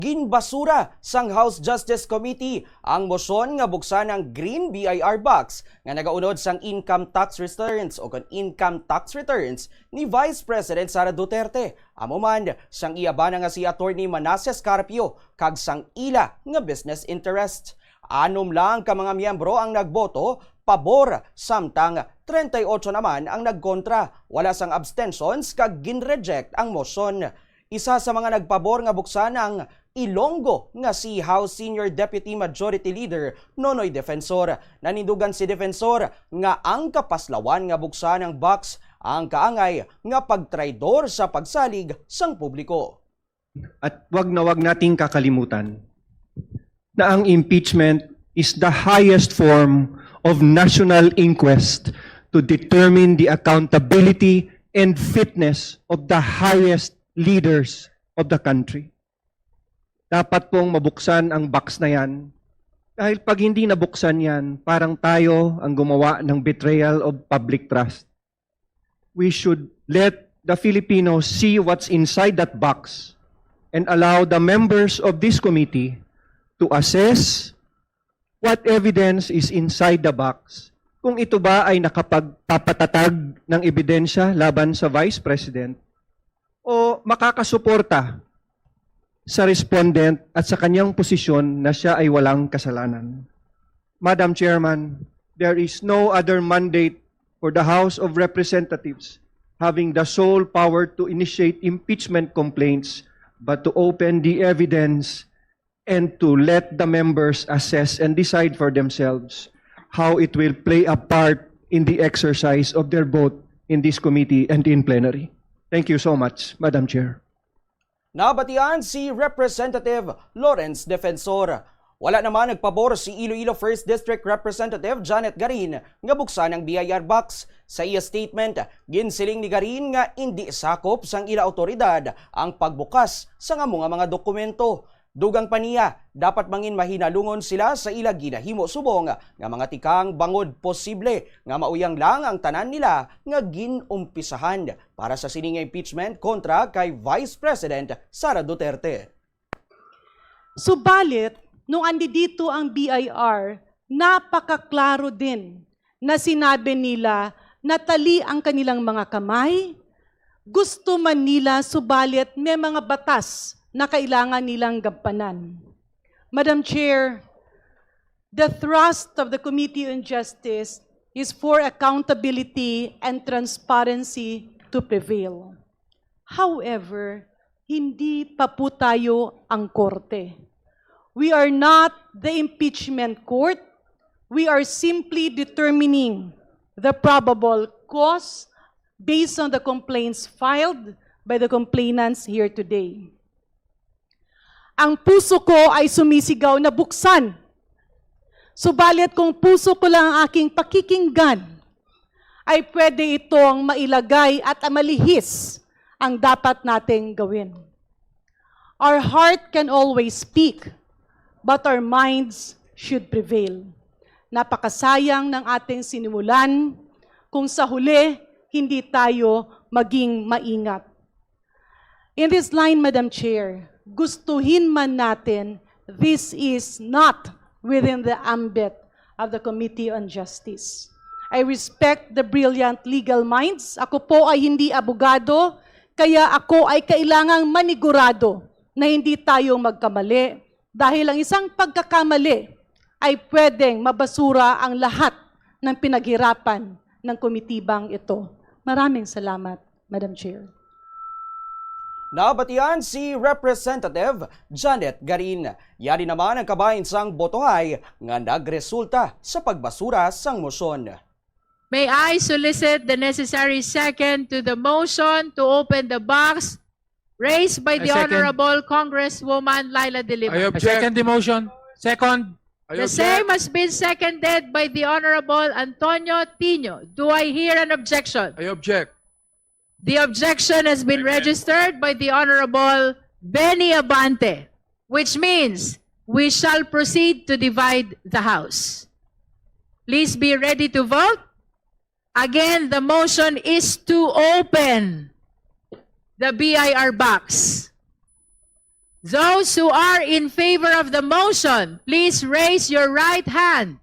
Ginbasura sang House Justice Committee ang moson nga buksan ng Green BIR Box nga nagaunod sang income tax returns o income tax returns ni Vice President Sara Duterte. Amo man sang iyabana nga si Attorney Manasseh Carpio kag sang ila nga business interest. Anom lang ka mga miyembro ang nagboto pabor samtang 38 naman ang nagkontra. Wala sang abstentions kag ginreject ang motion. Isa sa mga nagpabor nga buksan ang Ilonggo nga si House Senior Deputy Majority Leader Nonoy Defensor. Nanindugan si Defensor nga ang kapaslawan nga buksan ng box ang kaangay nga pagtraidor sa pagsalig sang publiko. At wag nating kakalimutan na ang impeachment is the highest form of national inquest to determine the accountability and fitness of the highest leaders of the country. Dapat pong mabuksan ang box na yan. Dahil pag hindi nabuksan yan, parang tayo ang gumawa ng betrayal of public trust. We should let the Filipinos see what's inside that box and allow the members of this committee to assess what evidence is inside the box. Kung ito ba ay nakapagpapatatag ng ebidensya laban sa Vice President o makakasuporta sa respondent at sa kanyang posisyon na siya ay walang kasalanan. Madam Chairman, there is no other mandate for the House of Representatives having the sole power to initiate impeachment complaints but to open the evidence and to let the members assess and decide for themselves how it will play a part in the exercise of their vote in this committee and in plenary. Thank you so much, Madam Chair. Nabatian si Representative Lawrence Defensor. Wala naman nagpabor si Iloilo 1st District Representative Janet Garin nga buksan ang BIR box. Sa iya statement, ginsiling ni Garin nga hindi sakop sang ila otoridad ang pagbukas sa mga dokumento. Dugang paniya, dapat mangin mahinalungon sila sa ila ginahimo subong nga mga tikang bangod posible nga mauyang lang ang tanan nila nga ginumpisahan para sa sining impeachment kontra kay Vice President Sara Duterte. Subalit, nung andi dito ang BIR, napakaklaro din na sinabi nila na tali ang kanilang mga kamay, gusto man nila subalit may mga batas na kailangan nilang gampanan. Madam Chair, the thrust of the Committee on Justice is for accountability and transparency to prevail. However, hindi pa po tayo ang korte. We are not the impeachment court. We are simply determining the probable cause based on the complaints filed by the complainants here today. Ang puso ko ay sumisigaw na buksan. Subalit kung puso ko lang ang aking pakikinggan, ay pwede itong mailagay at malihis ang dapat nating gawin. Our heart can always speak, but our minds should prevail. Napakasayang ng ating sinimulan kung sa huli hindi tayo maging maingat. In this line, Madam Chair, gustuhin man natin, this is not within the ambit of the Committee on Justice. I respect the brilliant legal minds. Ako po ay hindi abogado, kaya ako ay kailangang manigurado na hindi tayo magkamali. Dahil ang isang pagkakamali ay pwedeng mabasura ang lahat ng pinaghirapan ng komitibang ito. Maraming salamat, Madam Chair. Nabatian si Representative Janet Garin. Yari naman ang kabahin sang botohay nga nagresulta sa pagbasura sang motion. May I solicit the necessary second to the motion to open the box raised by the Honorable Congresswoman Laila De Lima. I second the motion. Second. The same has been seconded by the Honorable Antonio Tino. Do I hear an objection? I object. The objection has been registered by the Honorable Benny Abante, which means we shall proceed to divide the House. Please be ready to vote. Again, the motion is to open the BIR box. Those who are in favor of the motion, please raise your right hand.